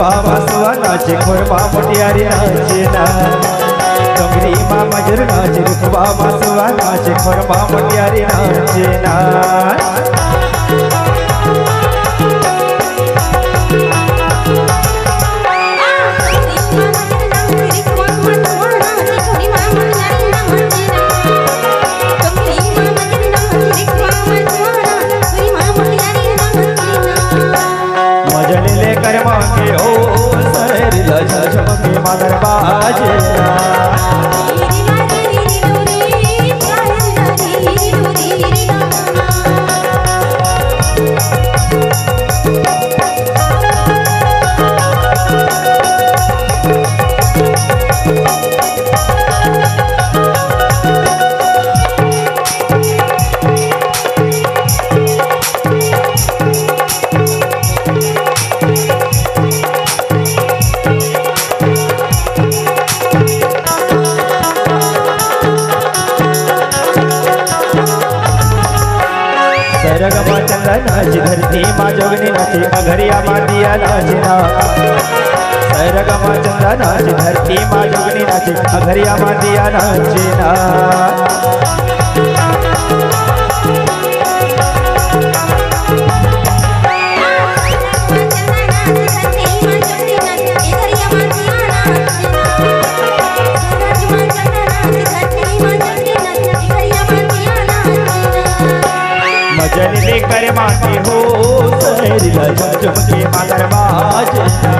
रुखबा बसवा नाचे खोरबा मोटियारी नाचे ना डोंगरी माँ मजूर नाचे रुखबा बसवा नाचे खोरबा मोटियारी नाचे ना करमाके ओ सर झमके मदर बाजे सरगमा चंदा नाच धरती माँ जोगनी नाचे अघरिया मातिया नाचना सरगमा चंदा नाच धरती माँ जोगनी नाचे अघरिया मातिया नाचना मजल लेकर माती हो सर झमके मगर बाजना